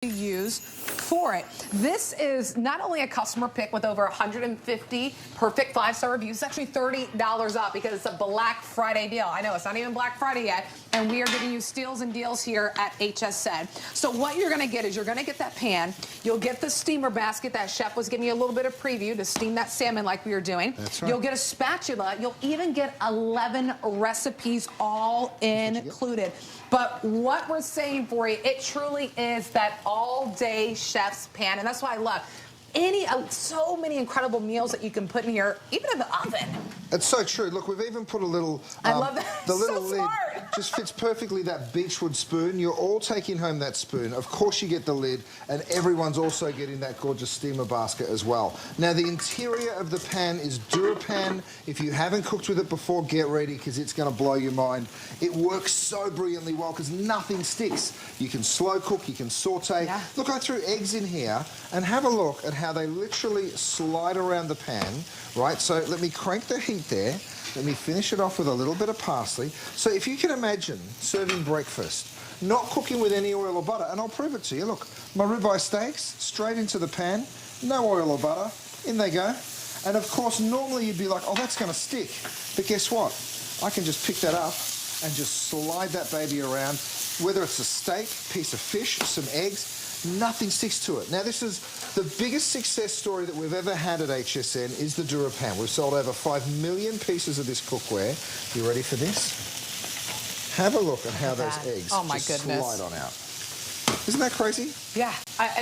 use for it. This is not only a customer pick with over 150 perfect 5-star reviews, it's actually $30 off because it's a Black Friday deal. I know it's not even Black Friday yet, and we are giving you steals and deals here at HSN. So what you're going to get is you're going to get that pan, you'll get the steamer basket that Chef was giving you a little bit of preview to steam that salmon like we were doing. That's right. You'll get a spatula, you'll even get 11 recipes all included. But what we're saying for you, it truly is that all-day chef's pan, and that's why I love so many incredible meals that you can put in here, even in the oven. It's so true. Look, we've even put a little... I love that. The little so lid smart. just fits perfectly, that beechwood spoon. You're all taking home that spoon. Of course you get the lid, and everyone's also getting that gorgeous steamer basket as well. Now, the interior of the pan is DuraPan. If you haven't cooked with it before, get ready, because it's going to blow your mind. It works so brilliantly well, because nothing sticks. You can slow cook, you can saute. Yeah. Look, I threw eggs in here, and have a look at how they literally slide around the pan, right? So let me crank the heat there. Let me finish it off with a little bit of parsley. So if you can imagine serving breakfast, not cooking with any oil or butter, and I'll prove it to you. Look, my ribeye steaks, straight into the pan, no oil or butter, in they go. And of course, normally you'd be like, oh, that's going to stick. But guess what? I can just pick that up and just slide that baby around. Whether it's a steak, piece of fish, some eggs, nothing sticks to it. Now, this is the biggest success story that we've ever had at HSN is the DuraPan. We've sold over 5 million pieces of this cookware. You ready for this? Have a look at how those eggs just slide on out. Isn't that crazy? Yeah,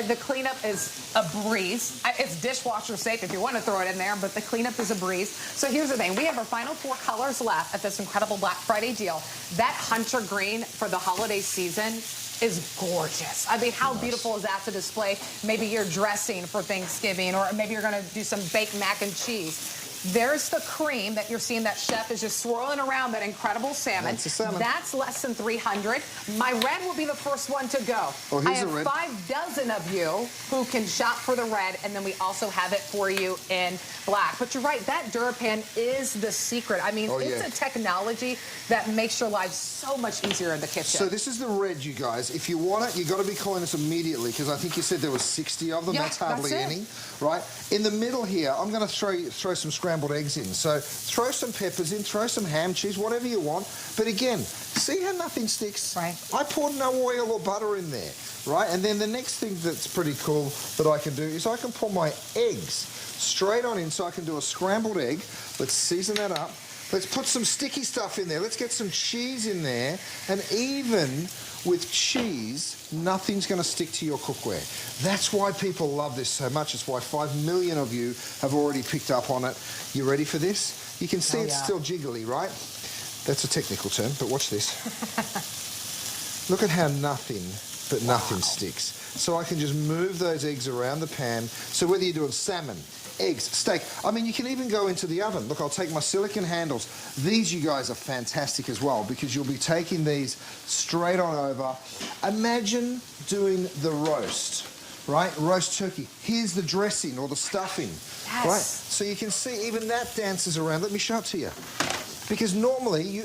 the cleanup is a breeze. It's dishwasher safe if you want to throw it in there, but the cleanup is a breeze. So here's the thing. We have our final 4 colors left at this incredible Black Friday deal. That hunter green for the holiday season is gorgeous. I mean, how beautiful is that to display? Maybe you're dressing for Thanksgiving, or maybe you're going to do some baked mac and cheese. There's the cream that you're seeing that Chef is just swirling around that incredible salmon. That's a salmon. That's less than 300. My red will be the first one to go. Oh, here's I have a red. 5 dozen of you who can shop for the red, and then we also have it for you in black. But you're right, that DuraPan is the secret. I mean, it's a technology that makes your life so much easier in the kitchen. So this is the red, you guys. If you want it, you've got to be calling us immediately, because I think you said there was 60 of them. Yeah, that's hardly that's any, right? In the middle here, I'm going to throw some scrambled eggs in. So throw some peppers in, throw some ham, cheese, whatever you want. But again, see how nothing sticks? Right. I poured no oil or butter in there, right? And then the next thing that's pretty cool that I can do is I can pour my eggs straight on in, so I can do a scrambled egg. Let's season that up. Let's put some sticky stuff in there. Let's get some cheese in there. And even with cheese, nothing's going to stick to your cookware. That's why people love this so much. It's why 5 million of you have already picked up on it. You ready for this? You can see it's still jiggly, right? That's a technical term, but watch this. Look at how nothing sticks. So I can just move those eggs around the pan. So whether you're doing salmon, eggs, steak. I mean, you can even go into the oven. Look, I'll take my silicone handles. These, you guys, are fantastic as well, because you'll be taking these straight on over. Imagine doing the roast, right? Roast turkey. Here's the dressing or the stuffing, right? So you can see even that dances around. Let me show it to you. Because normally, you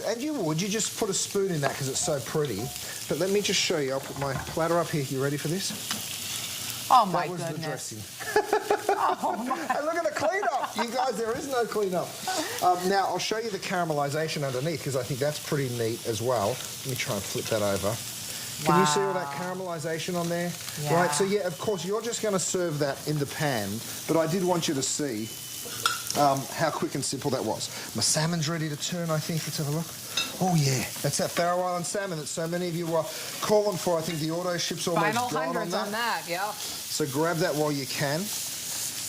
just put a spoon in that because it's so pretty. But let me just show you. I'll put my platter up here. You ready for this? Oh, my goodness. That was the dressing. Oh, my. And look at the cleanup. You guys, there is no cleanup. Now, I'll show you the caramelization underneath, because I think that's pretty neat as well. Let me try and flip that over. Can you see all that caramelization on there? Yeah. Right, so yeah, of course, you're just going to serve that in the pan, but I did want you to see how quick and simple that was. My salmon's ready to turn, I think. Let's have a look. Oh, yeah. That's that Faroe Island salmon that so many of you are calling for. I think the auto ship's almost Final gone hundreds on that, yeah. So grab that while you can.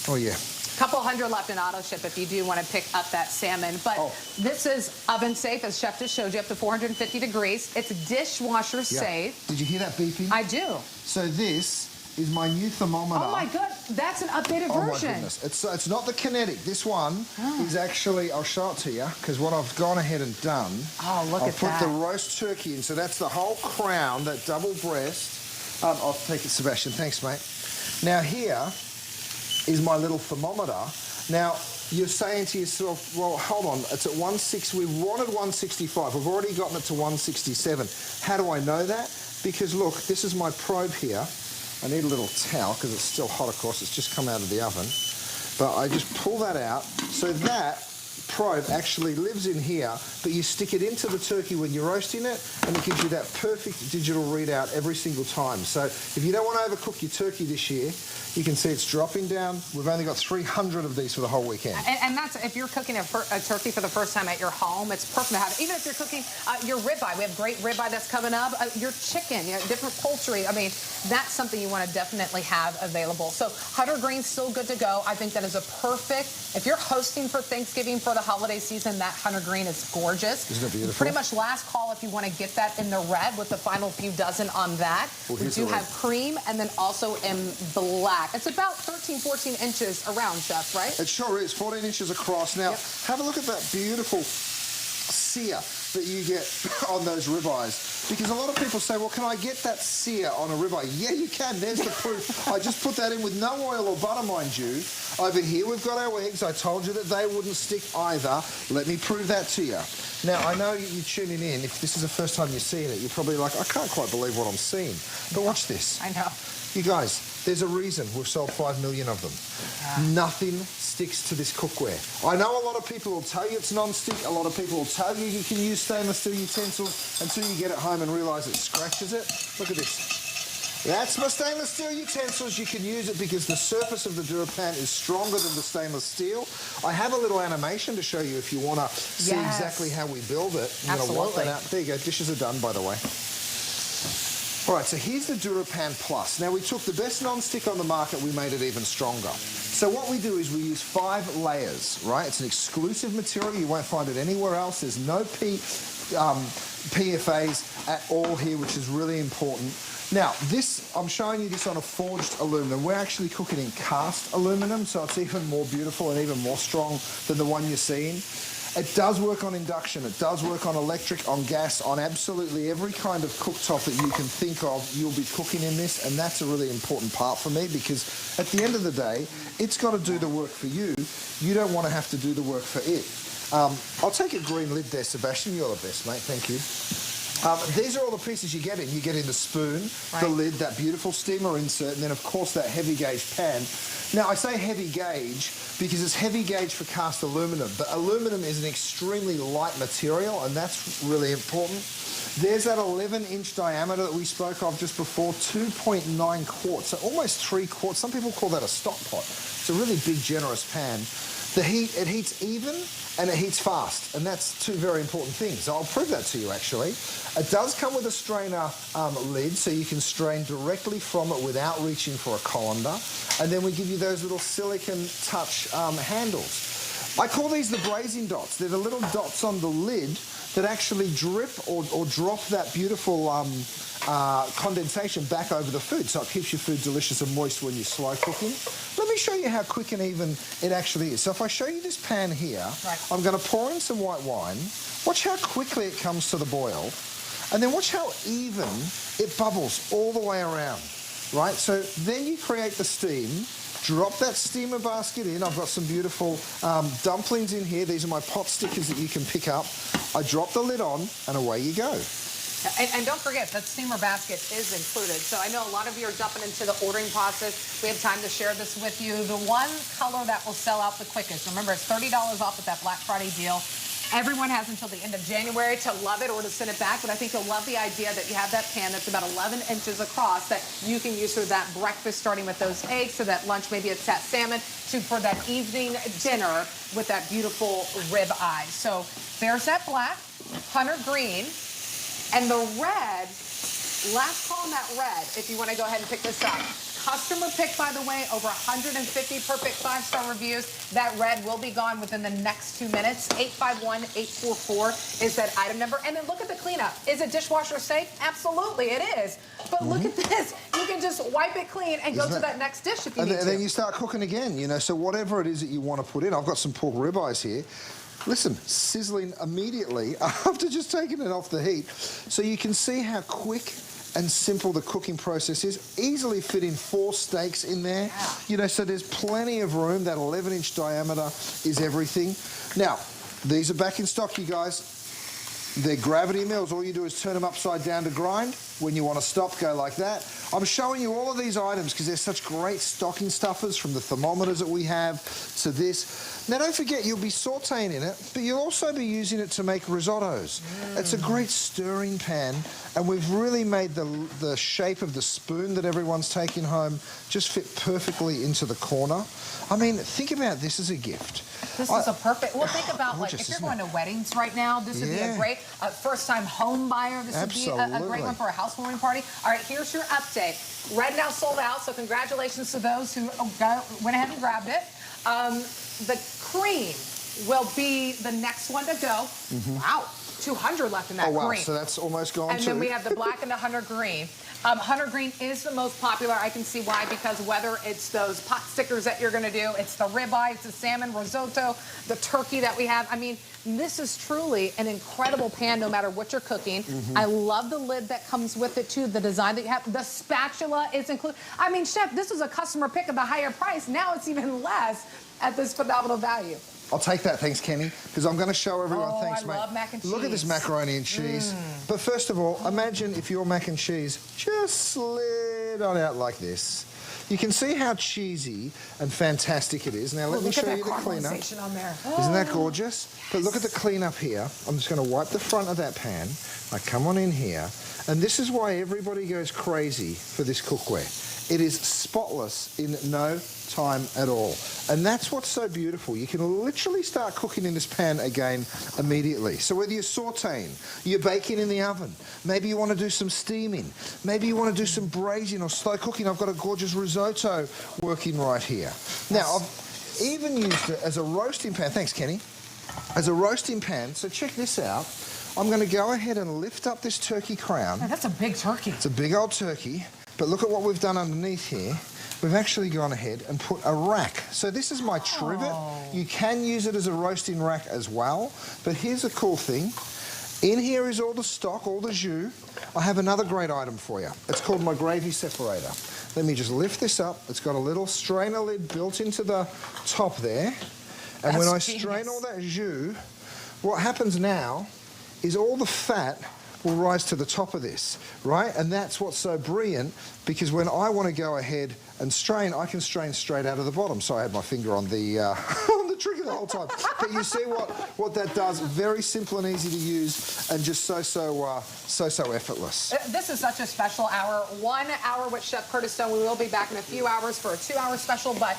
Oh, yeah. Couple hundred left in auto ship if you do want to pick up that salmon. But this is oven safe, as Chef just showed you, up to 450 degrees. It's dishwasher safe. Did you hear that beeping? I do. So this is my new thermometer. Oh, my God. That's an updated version. Oh, my goodness. It's not the kinetic. This one is actually, I'll show it to you, because what I've gone ahead and done, look at that. I'll put the roast turkey in. So that's the whole crown, that double breast. I'll take it, Sebastian. Thanks, mate. Now, here is my little thermometer. Now, you're saying to yourself, well, hold on, it's at 160. We wanted 165. We've already gotten it to 167. How do I know that? Because, look, this is my probe here. I need a little towel because it's still hot, of course. It's just come out of the oven. But I just pull that out. So that probe actually lives in here, but you stick it into the turkey when you're roasting it, and it gives you that perfect digital readout every single time. So if you don't want to overcook your turkey this year, you can see it's dropping down. We've only got 300 of these for the whole weekend. And that's, if you're cooking a turkey for the first time at your home, it's perfect to have it. Even if you're cooking your ribeye, we have great ribeye that's coming up, your chicken, different poultry. I mean, that's something you want to definitely have available. So hunter green's still good to go. I think that is a perfect, if you're hosting for Thanksgiving for the holiday season, that hunter green is gorgeous. Isn't it beautiful? Pretty much last call if you want to get that in the red with the final few dozen on that. Well, we do have cream and then also in black. It's about 13, 14 inches around, Chef, right? It sure is, 14 inches across. Now, have a look at that beautiful sear that you get on those ribeyes. Because a lot of people say, well, can I get that sear on a ribeye? Yeah, you can. There's the proof. I just put that in with no oil or butter, mind you. Over here, we've got our eggs. I told you that they wouldn't stick either. Let me prove that to you. Now, I know you're tuning in. If this is the first time you're seeing it, you're probably like, I can't quite believe what I'm seeing. But watch this. I know. You guys, there's a reason we've sold 5 million of them. Nothing sticks to this cookware. I know a lot of people will tell you it's non-stick. A lot of people will tell you you can use stainless steel utensils until you get it home and realise it scratches it. Look at this. That's my stainless steel utensils. You can use it because the surface of the DuraPan is stronger than the stainless steel. I have a little animation to show you if you want to see exactly how we build it. I'm going to wipe that out. There you go. Dishes are done, by the way. All right, so here's the DuraPan Plus. Now, we took the best non-stick on the market, we made it even stronger. So what we do is we use 5 layers, right? It's an exclusive material. You won't find it anywhere else. There's no PFAs at all here, which is really important. Now, this, I'm showing you this on a forged aluminum. We're actually cooking in cast aluminum, so it's even more beautiful and even more strong than the one you're seeing. It does work on induction, it does work on electric, on gas, on absolutely every kind of cooktop that you can think of, you'll be cooking in this, and that's a really important part for me because at the end of the day, it's got to do the work for you. You don't want to have to do the work for it. I'll take a green lid there, Sebastian. You're the best, mate. Thank you. These are all the pieces you get in. You get in the spoon, the lid, that beautiful steamer insert, and then, of course, that heavy gauge pan. Now, I say heavy gauge because it's heavy gauge for cast aluminum, but aluminum is an extremely light material, and that's really important. There's that 11-inch diameter that we spoke of just before, 2.9 quarts, so almost 3 quarts. Some people call that a stock pot. It's a really big, generous pan. The heat, it heats even and it heats fast, and that's 2 very important things. I'll prove that to you, actually. It does come with a strainer lid, so you can strain directly from it without reaching for a colander, and then we give you those little silicone touch handles. I call these the braising dots. They're the little dots on the lid that actually drip or drop that beautiful condensation back over the food, so it keeps your food delicious and moist when you're slow cooking. Let me show you how quick and even it actually is. So if I show you this pan here, I'm going to pour in some white wine. Watch how quickly it comes to the boil, and then watch how even it bubbles all the way around, right? So then you create the steam. Drop that steamer basket in. I've got some beautiful dumplings in here. These are my pot stickers that you can pick up. I drop the lid on, and away you go. And don't forget, that steamer basket is included. So I know a lot of you are jumping into the ordering process. We have time to share this with you. The one color that will sell out the quickest, remember, it's $30 off with that Black Friday deal. Everyone has until the end of January to love it or to send it back, but I think you'll love the idea that you have that pan that's about 11 inches across that you can use for that breakfast, starting with those eggs, for that lunch, maybe it's that salmon, for that evening dinner with that beautiful rib eye. So there's that black, hunter green, and the red, last call on that red, if you want to go ahead and pick this up. Customer pick, by the way, over 150 perfect 5-star reviews. That red will be gone within the next 2 minutes. 851-844 is that item number. And then look at the cleanup. Is it dishwasher safe? Absolutely, it is. But look at this. You can just wipe it clean and go to that next dish if you need to. And then you start cooking again, you know. So whatever it is that you want to put in. I've got some pork ribeyes here. Listen, sizzling immediately after just taking it off the heat. So you can see how quick and simple the cooking process is. Easily fit in 4 steaks in there. Wow. You know, so there's plenty of room. That 11-inch diameter is everything. Now, these are back in stock, you guys. They're gravity mills. All you do is turn them upside down to grind. When you want to stop, go like that. I'm showing you all of these items because they're such great stocking stuffers, from the thermometers that we have to this. Now, don't forget, you'll be sauteing in it, but you'll also be using it to make risottos. It's a great stirring pan, and we've really made the shape of the spoon that everyone's taking home just fit perfectly into the corner. I mean, think about this as a gift. This is a perfect, well, think about, gorgeous, like, if you're isn't going to weddings right now, this would be a great first-time home buyer. This would be a great one for a housewarming party. All right, here's your update. Red now sold out, so congratulations to those who went ahead and grabbed it. The cream will be the next one to go. Wow, 200 left in that green. So that's almost gone too. And then we have the black and the hunter green. Hunter green is the most popular. I can see why, because whether it's those pot stickers that you're going to do, it's the ribeye, it's the salmon risotto, the turkey that we have. I mean, this is truly an incredible pan no matter what you're cooking. I love the lid that comes with it too, the design that you have. The spatula is included. I mean, Chef, this was a customer pick at the higher price. Now it's even less at this phenomenal value. I'll take that, thanks, Kenny, because I'm going to show everyone. Thanks, mate. I love mac and cheese. Look at this macaroni and cheese. But first of all, imagine if your mac and cheese just slid on out like this. You can see how cheesy and fantastic it is. Now, let me show you the cleanup. On there. Isn't that gorgeous? Yes. But look at the cleanup here. I'm just going to wipe the front of that pan. I come on in here, and this is why everybody goes crazy for this cookware. It is spotless in no time at all. And that's what's so beautiful. You can literally start cooking in this pan again immediately. So whether you're sauteing, you're baking in the oven, maybe you want to do some steaming, maybe you want to do some braising or slow cooking. I've got a gorgeous risotto working right here. Now, I've even used it as a roasting pan. Thanks, Kenny. As a roasting pan. So check this out. I'm going to go ahead and lift up this turkey crown. Oh, that's a big turkey. It's a big old turkey. But look at what we've done underneath here. We've actually gone ahead and put a rack. So this is my trivet. You can use it as a roasting rack as well. But here's the cool thing. In here is all the stock, all the jus. I have another great item for you. It's called my gravy separator. Let me just lift this up. It's got a little strainer lid built into the top there. And when I strain all that jus, what happens now is all the fat will rise to the top of this, right? And that's what's so brilliant, because when I want to go ahead and strain, I can strain straight out of the bottom. So I had my finger on the on the trigger the whole time. But you see what that does? Very simple and easy to use, and just so effortless. This is such a special hour. 1 hour with Chef Curtis Stone. We will be back in a few hours for a 2-hour special, but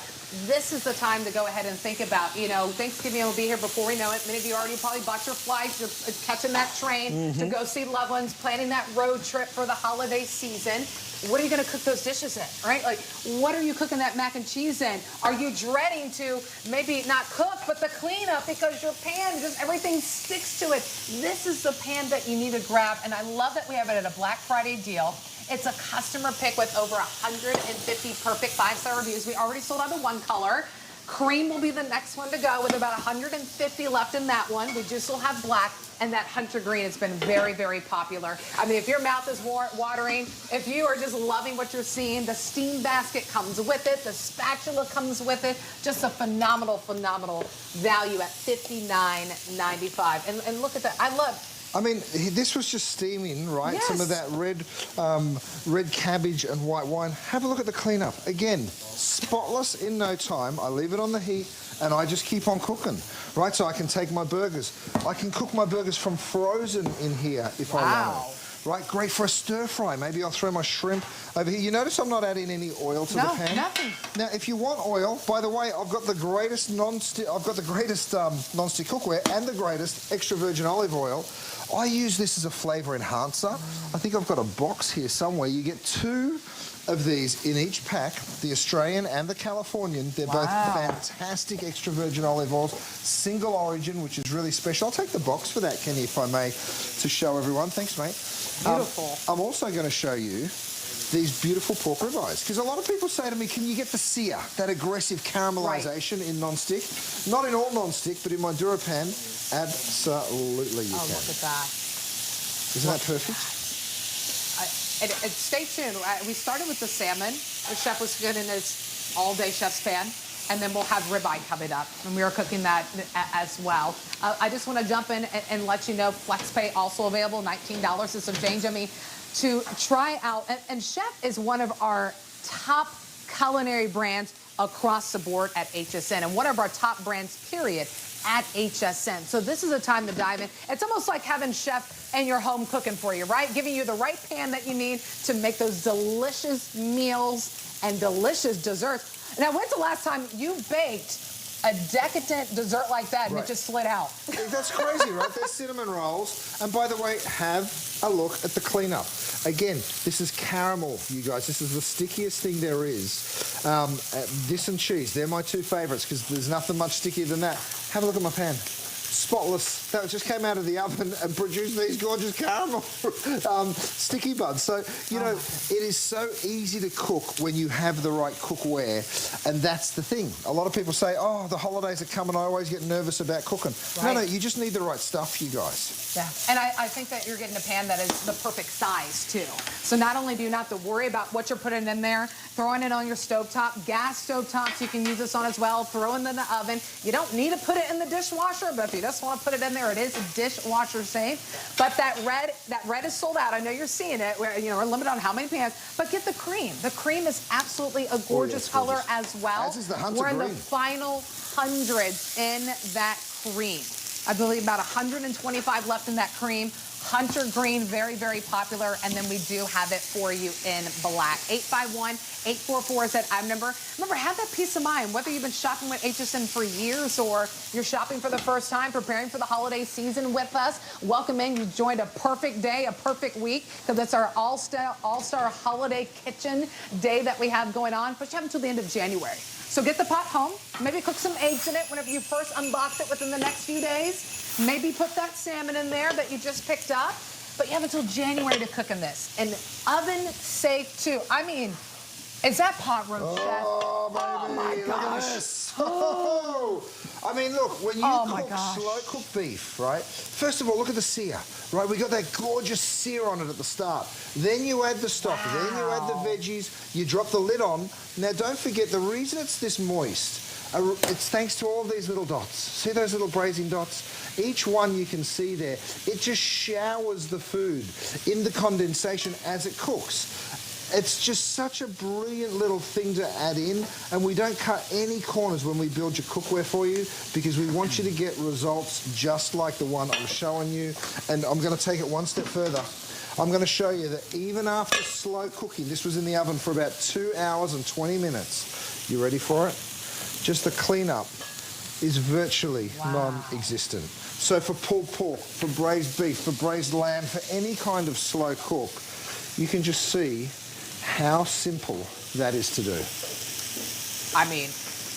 this is the time to go ahead and think about, you know, Thanksgiving will be here before we know it. Many of you already probably bought your flights. You're catching that train to go see loved ones, planning that road trip for the holiday season. What are you going to cook those dishes in, right? Like, what are you cooking that mac and cheese in? Are you dreading to maybe not cook, but the cleanup because your pan, just everything sticks to it? This is the pan that you need to grab, and I love that we have it at a Black Friday deal. It's a customer pick with over 150 perfect 5-star reviews. We already sold out of one color. Cream will be the next one to go with about 150 left in that one. We just will have black, and that hunter green has been very, very popular. I mean, if your mouth is watering, if you are just loving what you're seeing, the steam basket comes with it, the spatula comes with it. Just a phenomenal, phenomenal value at $59.95. And look at that. I mean, this was just steaming, right? Yes. Some of that red cabbage and white wine. Have a look at the cleanup. Again, spotless in no time. I leave it on the heat and I just keep on cooking, right? So I can take my burgers. I can cook my burgers from frozen in here if I want it. Right, great for a stir fry. Maybe I'll throw my shrimp over here. You notice I'm not adding any oil to the pan? Nothing. Now, if you want oil, by the way, I've got the greatest non-stick non-stick cookware and the greatest extra virgin olive oil. I use this as a flavour enhancer. I think I've got a box here somewhere. You get 2 of these in each pack, the Australian and the Californian. They're both fantastic extra virgin olive oils, single origin, which is really special. I'll take the box for that, Kenny, if I may, to show everyone. Thanks, mate. Beautiful. I'm also going to show you these beautiful pork ribeyes, because a lot of people say to me, can you get the sear, that aggressive caramelization in non-stick? Not in all non-stick, but in my DuraPan, absolutely you can. Look at that. Isn't that perfect? Stay tuned. We started with the salmon. The chef was good in his all-day chef's pan. And then we'll have ribeye coming up, and we are cooking that as well. I just want to jump in and let you know FlexPay also available, $19 and some change. I mean, to try out. And Chef is one of our top culinary brands across the board at HSN, and one of our top brands, period, at HSN. So this is a time to dive in. It's almost like having Chef in your home cooking for you, right? Giving you the right pan that you need to make those delicious meals and delicious desserts. Now, when's the last time you baked a decadent dessert like that and it just slid out? That's crazy, right? They're cinnamon rolls. And by the way, have a look at the cleanup. Again, this is caramel, you guys. This is the stickiest thing there is. This and cheese, they're my two favorites because there's nothing much stickier than that. Have a look at my pan. Spotless. That just came out of the oven and produced these gorgeous caramel sticky buds. So, you know, it is so easy to cook when you have the right cookware, and that's the thing. A lot of people say, oh, the holidays are coming, I always get nervous about cooking. Right. No, you just need the right stuff, you guys. Yeah, and I think that you're getting a pan that is the perfect size, too. So not only do you not have to worry about what you're putting in there, throwing it on your stovetop, gas stovetops you can use this on as well, throw it in the oven. You don't need to put it in the dishwasher, but if you just want to put it in there, it is dishwasher safe. But that red is sold out. I know you're seeing it. We're limited on how many pans, but get the cream. The cream is absolutely a gorgeous color as well. As is the Hunter We're in green. the final hundreds in that cream. I believe about 125 left in that cream. Hunter green, very, very popular. And then we do have it for you in black. 851-844 is that item number. Remember, have that peace of mind, whether you've been shopping with HSN for years or you're shopping for the first time, preparing for the holiday season with us. Welcome in. You joined a perfect day, a perfect week, because it's our all-star holiday kitchen day that we have going on. But you have until the end of January. So get the pot home, maybe cook some eggs in it whenever you first unbox it within the next few days. Maybe put that salmon in there that you just picked up. But you have until January to cook in this. And oven safe, too. I mean, is that pot roast, Chef? Oh, baby, oh my look gosh. at this. Oh. I mean, look, when you cook slow-cooked beef, right, first of all, look at the sear, right? We got that gorgeous sear on it at the start. Then you add the stock, then you add the veggies, you drop the lid on. Now, don't forget, the reason it's this moist, it's thanks to all these little dots. See those little braising dots? Each one you can see there, it just showers the food in the condensation as it cooks. It's just such a brilliant little thing to add in, and we don't cut any corners when we build your cookware for you because we want you to get results just like the one I'm showing you. And I'm going to take it one step further. I'm going to show you that even after slow cooking, this was in the oven for about 2 hours and 20 minutes. You ready for it? Just the cleanup is virtually non-existent. So for pulled pork, for braised beef, for braised lamb, for any kind of slow cook, you can just see how simple that is to do. I mean,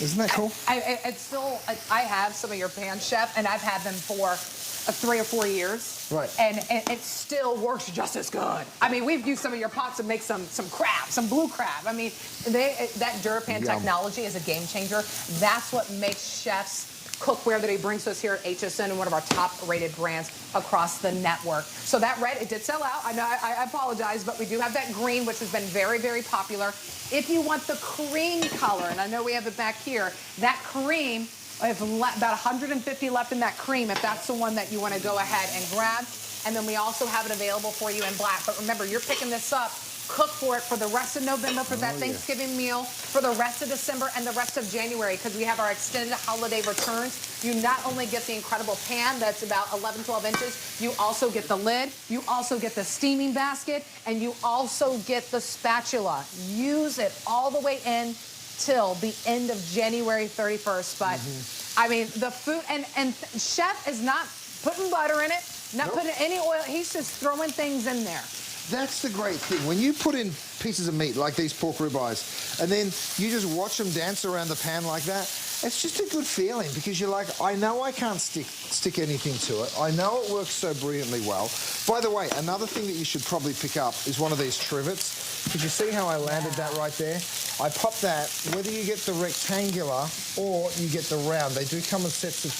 isn't that cool? I have some of your pans, Chef, and I've had them for 3 or 4 years. Right. And it still works just as good. I mean, we've used some of your pots to make some crab, some blue crab. I mean, that DuraPan technology is a game changer. That's what makes Chef's cookware that he brings to us here at HSN and one of our top-rated brands across the network. So that red, it did sell out. I know, I apologize, but we do have that green, which has been very, very popular. If you want the cream color, and I know we have it back here, that cream, I have about 150 left in that cream, if that's the one that you want to go ahead and grab. And then we also have it available for you in black. But remember, you're picking this up. Cook for it for the rest of November for that Thanksgiving meal, for the rest of December and the rest of January, because we have our extended holiday returns. You not only get the incredible pan that's about 11, 12 inches, you also get the lid, you also get the steaming basket, and you also get the spatula. Use it all the way in till the end of January 31st. But, I mean, the food, and Chef is not putting butter in it, not putting any oil. He's just throwing things in there. That's the great thing. When you put in pieces of meat like these pork ribeyes and then you just watch them dance around the pan like that, it's just a good feeling because you're like, I know I can't stick anything to it. I know it works so brilliantly well. By the way, another thing that you should probably pick up is one of these trivets. Did you see how I landed that right there? I pop that, whether you get the rectangular or you get the round. They do come in sets of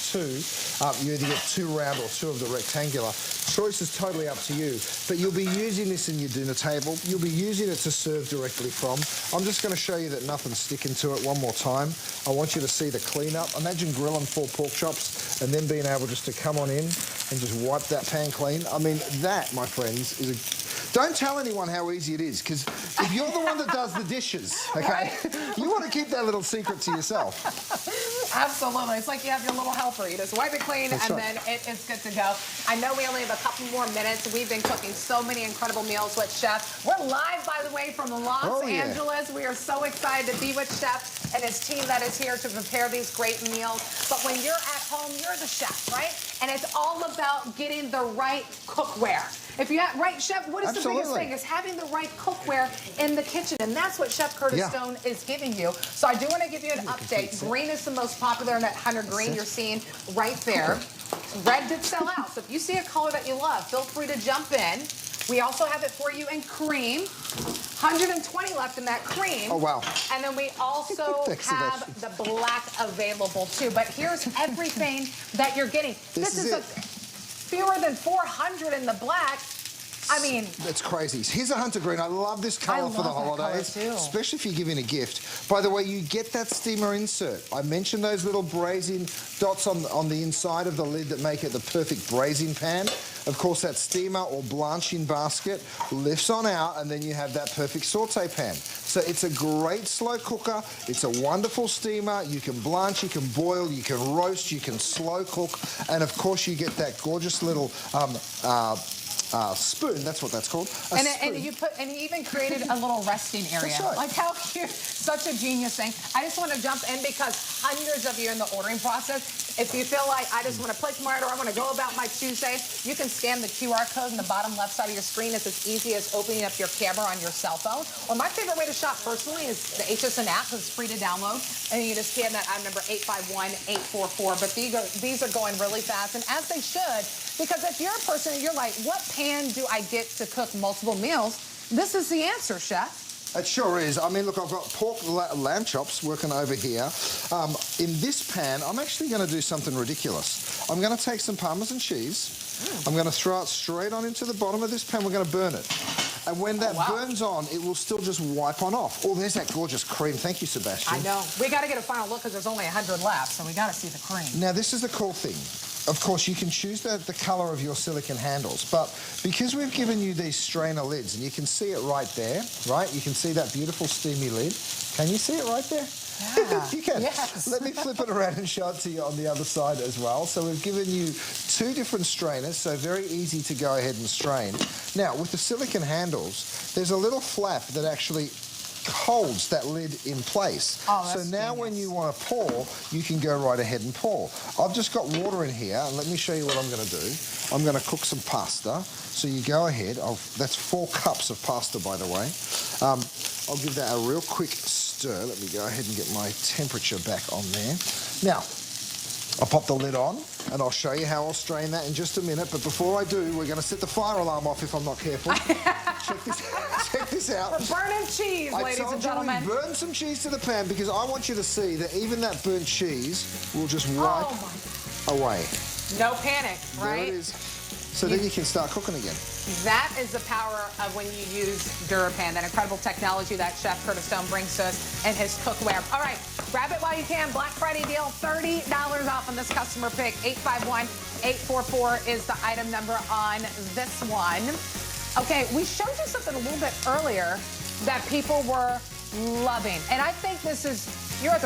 2. You either get 2 round or 2 of the rectangular. Choice is totally up to you. But you'll be using this in your dinner table. You'll be using it to serve directly from. I'm just going to show you that nothing's sticking to it one more time. I want you to see the cleanup. Imagine grilling 4 pork chops and then being able just to come on in and just wipe that pan clean. I mean, that, my friends, is Don't tell anyone how easy it is, because if you're the one that does the dishes, okay, you want to keep that little secret to yourself. Absolutely. It's like you have your little helper. You just wipe it clean, That's and right. then it is good to go. I know we only have a couple more minutes. We've been cooking so many incredible meals with Chef. We're live, by the way, from Los Angeles. We are so excited to be with Chef and his team that is here to prepare these great meals. But when you're at home, you're the chef, right? And it's all about getting the right cookware. If you have, right, Chef, what is the biggest thing? Is having the right cookware in the kitchen. And that's what Chef Curtis Stone is giving you. So I do want to give you an update. Green is the most popular in that hunter green you're seeing right there. Red did sell out. So if you see a color that you love, feel free to jump in. We also have it for you in cream. 120 left in that cream. Oh, wow. And then we also have the black available, too. But here's everything that you're getting. This is fewer than 400 in the black. I mean, that's crazy. Here's a hunter green. I love this color for the holidays, especially if you're giving a gift. By the way, you get that steamer insert. I mentioned those little braising dots on the inside of the lid that make it the perfect braising pan. Of course, that steamer or blanching basket lifts on out, and then you have that perfect saute pan. So it's a great slow cooker. It's a wonderful steamer. You can blanch, you can boil, you can roast, you can slow cook, and of course you get that gorgeous little spoon, that's what that's called. And he even created a little resting area. That's right. Like how cute. Such a genius thing. I just want to jump in because hundreds of you in the ordering process, if you feel like I just want to place my order, I want to go about my Tuesday, you can scan the QR code in the bottom left side of your screen. It's as easy as opening up your camera on your cell phone. Or my favorite way to shop personally is the HSN app, because it's free to download. And you just scan that item number 851844. But these are going really fast, and as they should, because if you're a person and you're like, what pan do I get to cook multiple meals? This is the answer, Chef. It sure is. I mean, look, I've got pork lamb chops working over here. In this pan, I'm actually going to do something ridiculous. I'm going to take some Parmesan cheese. I'm going to throw it straight on into the bottom of this pan. We're going to burn it. And when that burns on, it will still just wipe on off. Oh, there's that gorgeous cream. Thank you, Sebastian. I know. We got to get a final look because there's only 100 left, so we got to see the cream. Now, this is the cool thing. Of course, you can choose the colour of your silicone handles, but because we've given you these strainer lids, and you can see it right there, right? You can see that beautiful steamy lid. Can you see it right there? Yeah. You can. Yes. Let me flip it around and show it to you on the other side as well. So we've given you two different strainers, so very easy to go ahead and strain. Now, with the silicone handles, there's a little flap that actually holds that lid in place. Oh, so now when you want to pour, you can go right ahead and pour. I've just got water in here, and let me show you what I'm going to do. I'm going to cook some pasta. So you go ahead. That's 4 cups of pasta, by the way. I'll give that a real quick stir. Let me go ahead and get my temperature back on there. Now, I'll pop the lid on, and I'll show you how I'll strain that in just a minute. But before I do, we're going to set the fire alarm off if I'm not careful. Check this out. We're burning cheese, ladies and gentlemen. We burn some cheese to the pan because I want you to see that even that burnt cheese will just wipe away. No panic, right? There it is. So then you can start cooking again. That is the power of when you use DuraPan, that incredible technology that Chef Curtis Stone brings to us and his cookware. All right, grab it while you can. Black Friday deal, $30 off on this customer pick. 851844 is the item number on this one. Okay, we showed you something a little bit earlier that people were loving. And I think this is, you're at the